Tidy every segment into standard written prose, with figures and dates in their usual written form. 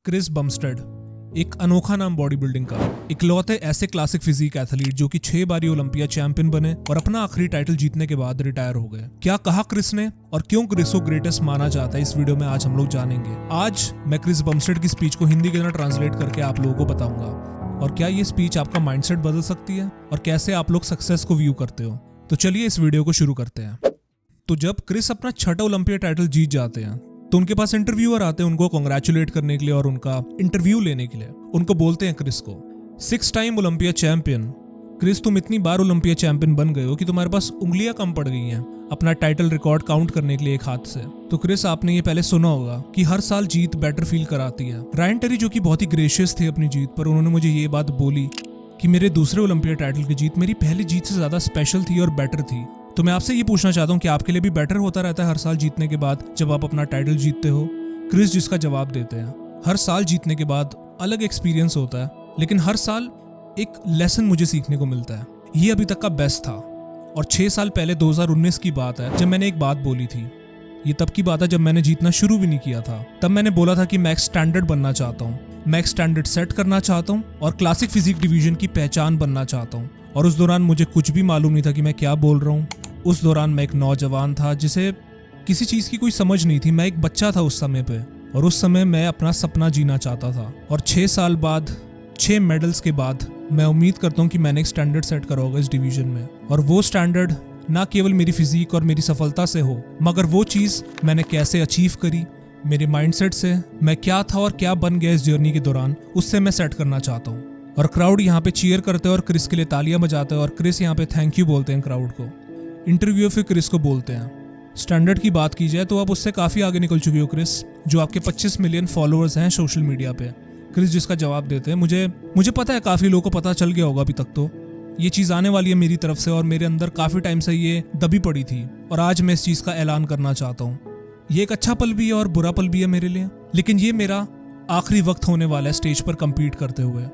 Chris Bumstead एक अनोखा नाम बॉडी बिल्डिंग का, इकलौते ऐसे क्लासिक फिजिक एथलीट जो कि 6 बारी ओलंपिया चैंपियन बने और अपना आखिरी टाइटल जीतने के बाद रिटायर हो गए। क्या कहा क्रिस ने और क्यों क्रिस को ग्रेटेस्ट माना जाता है, इस वीडियो में आज हम लोग जानेंगे। आज मैं क्रिस बमस्टेड की स्पीच को हिंदी के अंदर ट्रांसलेट करके आप लोगों को बताऊंगा और क्या ये स्पीच आपका माइंडसेट बदल सकती है और कैसे आप लोग सक्सेस को व्यू करते हो। तो चलिए इस वीडियो को शुरू करते हैं। तो जब क्रिस अपना 6वां ओलंपिया टाइटल जीत जाते हैं तो उनके पास इंटरव्यूअर आते हैं उनको कांग्रेचुलेट करने के लिए और उनका इंटरव्यू लेने के लिए। उनको बोलते हैं क्रिस को, 6 टाइम ओलंपिया चैंपियन क्रिस, तुम इतनी बार ओलंपिया चैंपियन बन गए हो कि तुम्हारे पास उंगलियां कम पड़ गई हैं अपना टाइटल रिकॉर्ड काउंट करने के लिए एक हाथ से। तो क्रिस, आपने ये पहले सुना होगा कि हर साल जीत बेटर फील कराती है। रायन टेरी जो कि बहुत ही ग्रेशियस थे अपनी जीत पर, उन्होंने मुझे ये बात बोली कि मेरे दूसरे ओलंपिया टाइटल की जीत मेरी पहली जीत से ज्यादा स्पेशल थी और बेटर थी। तो मैं आपसे ये पूछना चाहता हूँ कि आपके लिए भी बेटर होता रहता है हर साल जीतने के बाद जब आप अपना टाइटल जीतते हो? क्रिस जिसका जवाब देते हैं, हर साल जीतने के बाद अलग एक्सपीरियंस होता है, लेकिन हर साल एक लेसन मुझे सीखने को मिलता है। ये अभी तक का बेस्ट था। और 6 साल पहले 2019 की बात है जब मैंने एक बात बोली थी। ये तब की बात है जब मैंने जीतना शुरू भी नहीं किया था। तब मैंने बोला था कि मैं एक स्टैंडर्ड बनना चाहता हूँ, मैं एक स्टैंडर्ड सेट करना चाहता हूँ और क्लासिक फिजिक डिवीजन की पहचान बनना चाहता हूँ। और उस दौरान मुझे कुछ भी मालूम नहीं था कि मैं क्या बोल रहा हूँ। उस दौरान मैं एक नौजवान था जिसे किसी चीज़ की कोई समझ नहीं थी। मैं एक बच्चा था उस समय पे और उस समय मैं अपना सपना जीना चाहता था। और 6 साल बाद, 6 मेडल्स के बाद मैं उम्मीद करता हूँ कि मैंने एक स्टैंडर्ड सेट करा होगा इस डिवीजन में। और वो स्टैंडर्ड ना केवल मेरी फिजिक और मेरी सफलता से हो, मगर वो चीज़ मैंने कैसे अचीव करी, मेरे माइंडसेट से मैं क्या था और क्या बन गया इस जर्नी के दौरान, उससे मैं सेट करना चाहता हूँ। और क्राउड यहाँ पे चीयर करते हैं और क्रिस के लिए तालियां बजाते हैं और क्रिस यहाँ पे थैंक यू बोलते हैं क्राउड को। इंटरव्यू फिर क्रिस को बोलते हैं, स्टैंडर्ड की बात की जाए तो आप उससे काफ़ी आगे निकल चुके हो क्रिस, जो आपके 25 मिलियन फॉलोअर्स हैं सोशल मीडिया पे। क्रिस जिसका जवाब देते हैं, मुझे पता है काफ़ी लोगों को पता चल गया होगा अभी तक, तो ये चीज़ आने वाली है मेरी तरफ से और मेरे अंदर काफ़ी टाइम से ये दबी पड़ी थी और आज मैं इस चीज़ का ऐलान करना चाहता हूँ। ये एक अच्छा पल भी है और बुरा पल भी है मेरे लिए, लेकिन ये मेरा आखिरी वक्त होने वाला है स्टेज पर कम्पीट करते हुए।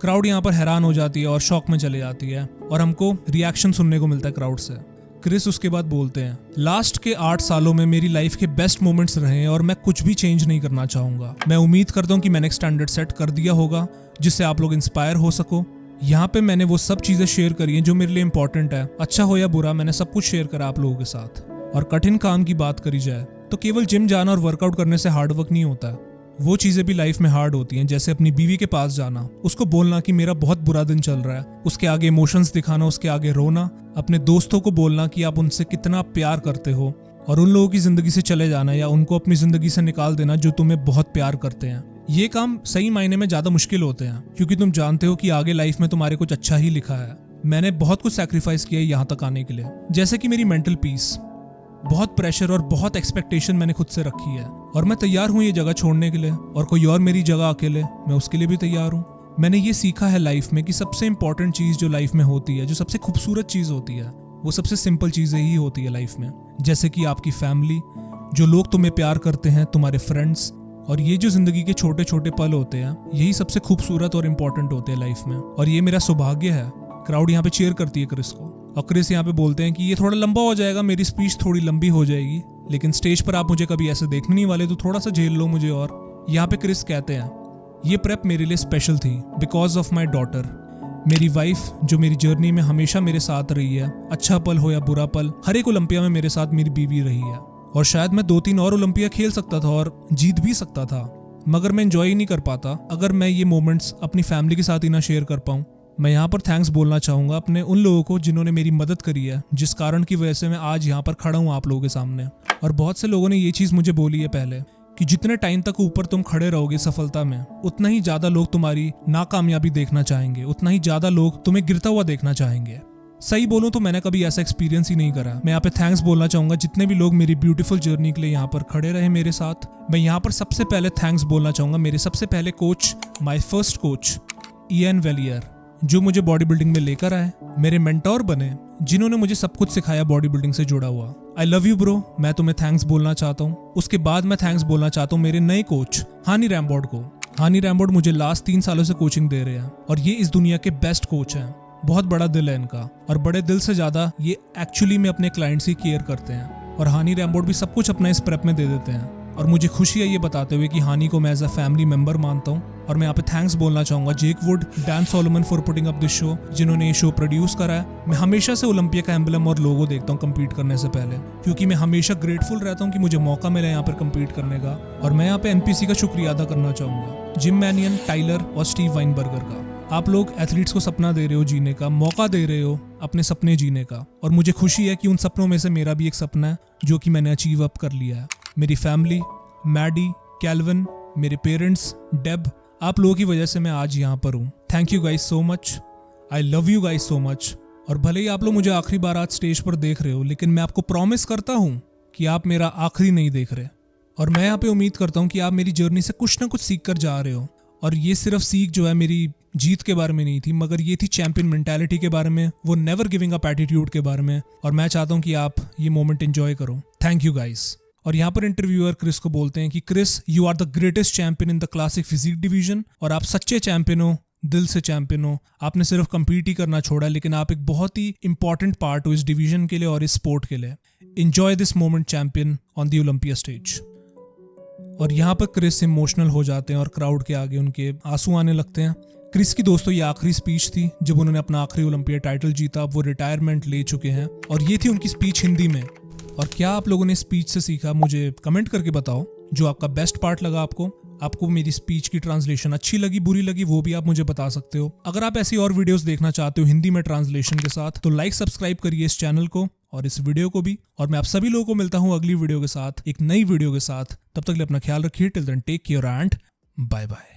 क्राउड यहाँ पर हैरान हो जाती है और शॉक में चले जाती है और हमको रिएक्शन सुनने को मिलता है क्राउड से। क्रिस उसके बाद बोलते हैं, लास्ट के 8 सालों में मेरी लाइफ के बेस्ट मोमेंट्स रहे हैं और मैं कुछ भी चेंज नहीं करना चाहूंगा। मैं उम्मीद करता हूँ कि मैंने एक स्टैंडर्ड सेट कर दिया होगा जिससे आप लोग इंस्पायर हो सको। यहाँ पे मैंने वो सब चीजें शेयर करी हैं जो मेरे लिए इंपॉर्टेंट है, अच्छा हो या बुरा, मैंने सब कुछ शेयर करा आप लोगों के साथ। और कठिन काम की बात करी जाए तो केवल जिम जाना और वर्कआउट करने से हार्ड वर्क नहीं होता है, वो चीजें भी लाइफ में हार्ड होती हैं। जैसे अपनी बीवी के पास जाना, उसको बोलना कि मेरा बहुत बुरा दिन चल रहा है, उसके आगे इमोशंस दिखाना, उसके आगे रोना, अपने दोस्तों को बोलना कि आप उनसे कितना प्यार करते हो और उन लोगों की जिंदगी से चले जाना या उनको अपनी जिंदगी से निकाल देना जो तुम्हें बहुत प्यार करते हैं। ये काम सही मायने में ज्यादा मुश्किल होते हैं क्योंकि तुम जानते हो कि आगे लाइफ में तुम्हारे कुछ अच्छा ही लिखा है। मैंने बहुत कुछ सैक्रिफाइस किया है यहाँ तक आने के लिए, जैसे कि मेरी मेंटल पीस, बहुत प्रेशर और बहुत एक्सपेक्टेशन मैंने खुद से रखी है और मैं तैयार हूँ ये जगह छोड़ने के लिए और कोई और मेरी जगह अकेले, मैं उसके लिए भी तैयार हूँ। मैंने ये सीखा है लाइफ में कि सबसे इंपॉर्टेंट चीज़ जो लाइफ में होती है, जो सबसे खूबसूरत चीज़ होती है, वो सबसे सिंपल चीज़ें ही होती है लाइफ में। जैसे कि आपकी फैमिली, जो लोग तुम्हें प्यार करते हैं, तुम्हारे फ्रेंड्स, और ये जो जिंदगी के छोटे छोटे पल होते हैं, यही सबसे खूबसूरत और इम्पोर्टेंट होते हैं लाइफ में। और ये मेरा सौभाग्य है। क्राउड यहाँ पे चीयर करती है क्रिस को और क्रिस यहाँ पे बोलते हैं कि ये थोड़ा लंबा हो जाएगा, मेरी स्पीच थोड़ी लंबी हो जाएगी, लेकिन स्टेज पर आप मुझे कभी ऐसे देखने नहीं वाले, तो थोड़ा सा झेल लो मुझे। और यहाँ पे क्रिस कहते हैं, ये प्रेप मेरे लिए स्पेशल थी बिकॉज ऑफ माई डॉटर, मेरी वाइफ जो मेरी जर्नी में हमेशा मेरे साथ रही है। अच्छा पल हो या बुरा पल, हर एक ओलंपिया में मेरे साथ मेरी बीवी रही है। और शायद मैं 2-3 और ओलंपिया खेल सकता था और जीत भी सकता था, मगर मैं एंजॉय ही नहीं कर पाता अगर मैं ये मोमेंट्स अपनी फैमिली के साथ ही ना शेयर कर पाऊँ। मैं यहाँ पर थैंक्स बोलना चाहूँगा अपने उन लोगों को जिन्होंने मेरी मदद करी है, जिस कारण की वजह से मैं आज यहाँ पर खड़ा हूँ आप लोगों के सामने। और बहुत से लोगों ने ये चीज़ मुझे बोली है पहले कि जितने टाइम तक ऊपर तुम खड़े रहोगे सफलता में, उतना ही ज़्यादा लोग तुम्हारी नाकामयाबी देखना चाहेंगे, उतना ही ज़्यादा लोग तुम्हें गिरता हुआ देखना चाहेंगे। सही बोलूं तो मैंने कभी ऐसा एक्सपीरियंस ही नहीं करा। मैं यहाँ पे थैंक्स बोलना चाहूँगा जितने भी लोग मेरी ब्यूटीफुल जर्नी के लिए यहाँ पर खड़े रहे मेरे साथ। मैं यहाँ पर सबसे पहले थैंक्स बोलना चाहूँगा मेरे सबसे पहले coach, my first coach Ian Vellier, जो मुझे बॉडी बिल्डिंग में लेकर आए, मेरे मेंटोर बने, जिन्होंने मुझे सब कुछ सिखाया बॉडी बिल्डिंग से जुड़ा हुआ। आई लव यू ब्रो, मैं तुम्हें थैंक्स बोलना चाहता हूँ। उसके बाद मैं थैंक्स बोलना चाहता हूँ मेरे नए कोच हानी रैमबोर्ड को। हानी रैमबोर्ड मुझे लास्ट 3 सालों से कोचिंग दे रहे हैं और ये इस दुनिया के बेस्ट कोच हैं। बहुत बड़ा दिल है इनका और बड़े दिल से ज्यादा ये एक्चुअली में अपने क्लाइंट्स की केयर करते हैं और हानी रैमबोर्ड भी सब कुछ अपना इस प्रेप में दे देते हैं। और मुझे खुशी है ये बताते हुए कि हानि को मैं एज अ फैमिली मेंबर मानता हूँ। और मैं यहाँ पे थैंक्स बोलना चाहूंगा Jake Wood, Dan Solomon for putting up this show, जिन्होंने ये शो प्रोड्यूस करा है। मैं हमेशा से ओलंपिया का एम्बलम और लोगो देखता हूँ कम्पीट करने से पहले, क्योंकि मैं हमेशा ग्रेटफुल रहता हूँ कि मुझे मौका मिला यहाँ पर कम्पीट करने का। और मैं यहाँ पे एनपीसी का शुक्रिया अदा करना चाहूंगा, जिम मैनियन, टाइलर और स्टीव वाइनबर्गर का। आप लोग एथलीट्स को सपना दे रहे हो जीने का, मौका दे रहे हो अपने सपने जीने का, और मुझे खुशी है कि उन सपनों में से मेरा भी एक सपना है जो कि मैंने अचीव अप कर लिया है। मेरी फैमिली, मैडी, कैल्विन, मेरे पेरेंट्स, डेब, आप लोगों की वजह से मैं आज यहाँ पर हूँ। Thank you guys so much, I love you guys so much. और भले ही आप लोग मुझे आखिरी बार आज स्टेज पर देख रहे हो, लेकिन मैं आपको प्रॉमिस करता हूँ कि आप मेरा आखिरी नहीं देख रहे। और मैं यहाँ पे उम्मीद करता हूँ कि आप मेरी जर्नी से कुछ ना कुछ सीख कर जा रहे हो। और ये सिर्फ सीख जो है मेरी जीत के बारे में नहीं थी, मगर ये थी चैंपियन मेंटालिटी के बारे में, वो नेवर गिविंग अप एटीट्यूड के बारे में। और मैं चाहता हूँ कि आप ये मोमेंट एंजॉय करो। Thank you guys. और यहाँ पर इंटरव्यूअर क्रिस को बोलते हैं कि Chris, you are the greatest champion in the classic physique division, और आप सच्चे चैंपियन हो, दिल से चैंपियन हो। आपने सिर्फ कम्पीट ही करना छोड़ा, लेकिन आप एक बहुत ही इंपॉर्टेंट पार्ट हो इस डिवीजन के लिए और इस स्पोर्ट के लिए। Enjoy this moment champion on the Olympia stage. और यहाँ पर क्रिस इमोशनल हो जाते हैं और क्राउड के आगे उनके आंसू आने लगते हैं। क्रिस की दोस्तों ये आखिरी स्पीच थी जब उन्होंने अपना आखिरी ओलंपिया टाइटल जीता। अब वो रिटायरमेंट ले चुके हैं और ये थी उनकी स्पीच हिंदी में। और क्या आप लोगों ने स्पीच से सीखा, मुझे कमेंट करके बताओ। जो आपका बेस्ट पार्ट लगा आपको मेरी स्पीच की ट्रांसलेशन अच्छी लगी, बुरी लगी, वो भी आप मुझे बता सकते हो। अगर आप ऐसी और वीडियोस देखना चाहते हो हिंदी में ट्रांसलेशन के साथ, तो लाइक सब्सक्राइब करिए इस चैनल को और इस वीडियो को भी। और मैं आप सभी लोगों को मिलता हूँ अगली वीडियो के साथ, एक नई वीडियो के साथ। तब तक के लिए अपना ख्याल रखिए। Till then take care and bye bye.